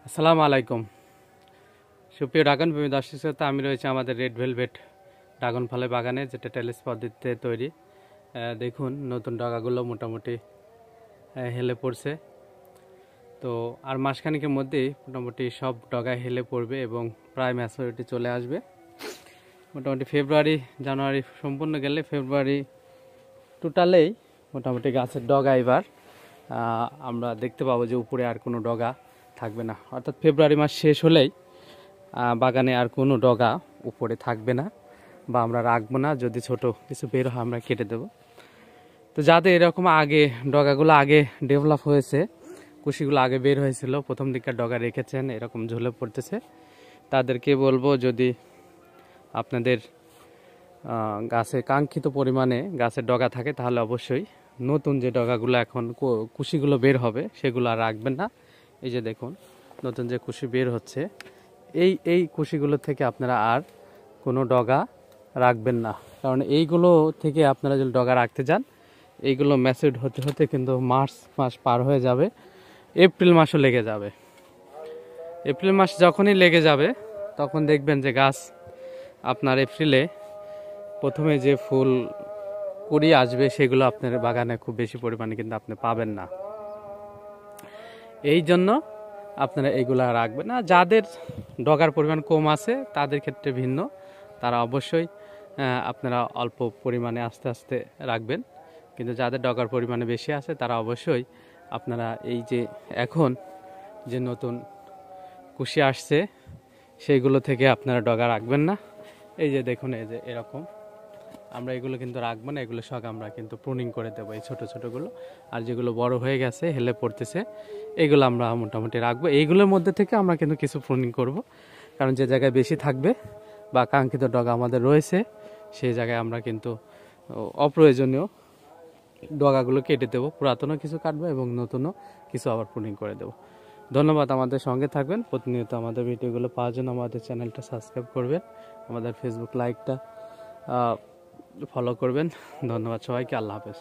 আসসালামু আলাইকুম সুপ্রিয় ড্রাগন প্রেমী দর্শক শ্রোতা, আমি রয়েছে আমাদের রেড ভেলভেট ড্রাগন ফলের বাগানে, যেটা টেরেস পদ্ধতিতে তৈরি। দেখুন নতুন ডগাগুলো মোটামুটি হেলে পড়ছে। তো আর মাসখানেকের মধ্যেই মোটামুটি সব ডগা হেলে পড়বে এবং প্রায় ম্যাচুরিটি চলে আসবে। মোটামুটি ফেব্রুয়ারি জানুয়ারি সম্পূর্ণ গেলে ফেব্রুয়ারি টোটালেই মোটামুটি গাছের ডগা এবার আমরা দেখতে পাবো যে উপরে আর কোনো ডগা থাকবে না। অর্থাৎ ফেব্রুয়ারি মাস শেষ হলেই বাগানে আর কোনো ডগা উপরে থাকবে না বা আমরা রাখবো না। যদি ছোট কিছু বের হয় আমরা কেটে দেব। তো যাদের এরকম আগে ডগাগুলো আগে ডেভেলপ হয়েছে, কুশিগুলো আগে বের হয়েছিল, প্রথম দিককার ডগা রেখেছেন এরকম ঝুলে পড়তেছে, তাদেরকে বলবো যদি আপনাদের গাছে কাঙ্ক্ষিত পরিমাণে গাছের ডগা থাকে তাহলে অবশ্যই নতুন যে ডগাগুলো এখন কুশিগুলো বের হবে সেগুলো আর রাখবেন না। এই যে দেখুন নতুন যে কুশি বের হচ্ছে, এই কুশিগুলো থেকে আপনারা আর কোনো ডগা রাখবেন না। কারণ এইগুলো থেকে আপনারা যদি ডগা রাখতে যান, এইগুলো ম্যাচিউরড হতে হতে কিন্তু মার্চ মাস পার হয়ে যাবে, এপ্রিল মাসও লেগে যাবে। এপ্রিল মাস যখনই লেগে যাবে তখন দেখবেন যে গাছ আপনার এপ্রিলে প্রথমে যে ফুল কুড়ি আসবে সেগুলো আপনার বাগানে খুব বেশি পরিমাণে কিন্তু আপনি পাবেন না। এই জন্য আপনারা এইগুলা রাখবেন না। যাদের ডগার পরিমাণ কম আছে তাদের ক্ষেত্রে ভিন্ন, তারা অবশ্যই আপনারা অল্প পরিমাণে আস্তে আস্তে রাখবেন। কিন্তু যাদের ডগার পরিমাণে বেশি আছে তারা অবশ্যই আপনারা এই যে এখন যে নতুন কুশি আসছে সেইগুলো থেকে আপনারা ডগা রাখবেন না। এই যে দেখুন এই যে এরকম আমরা এগুলো কিন্তু রাখবো না, এগুলো সব আমরা কিন্তু প্রুনিং করে দেবো, এই ছোটো ছোটোগুলো। আর যেগুলো বড় হয়ে গেছে হেলে পড়তেছে এগুলো আমরা মোটামুটি রাখবো। এইগুলোর মধ্যে থেকে আমরা কিন্তু কিছু প্রুনিং করব, কারণ যে জায়গায় বেশি থাকবে বা কাঙ্ক্ষিত ডগা আমাদের রয়েছে সেই জায়গায় আমরা কিন্তু অপ্রয়োজনীয় ডগাগুলো কেটে দেবো, পুরাতনও কিছু কাটবো এবং নতুনও কিছু আবার প্রুনিং করে দেবো। ধন্যবাদ, আমাদের সঙ্গে থাকবেন। প্রতিনিয়ত আমাদের ভিডিওগুলো পাওয়ার জন্য আমাদের চ্যানেলটা সাবস্ক্রাইব করবেন, আমাদের ফেসবুক লাইকটা ফলো করবেন। ধন্যবাদ সবাইকে, আল্লাহ হাফেজ।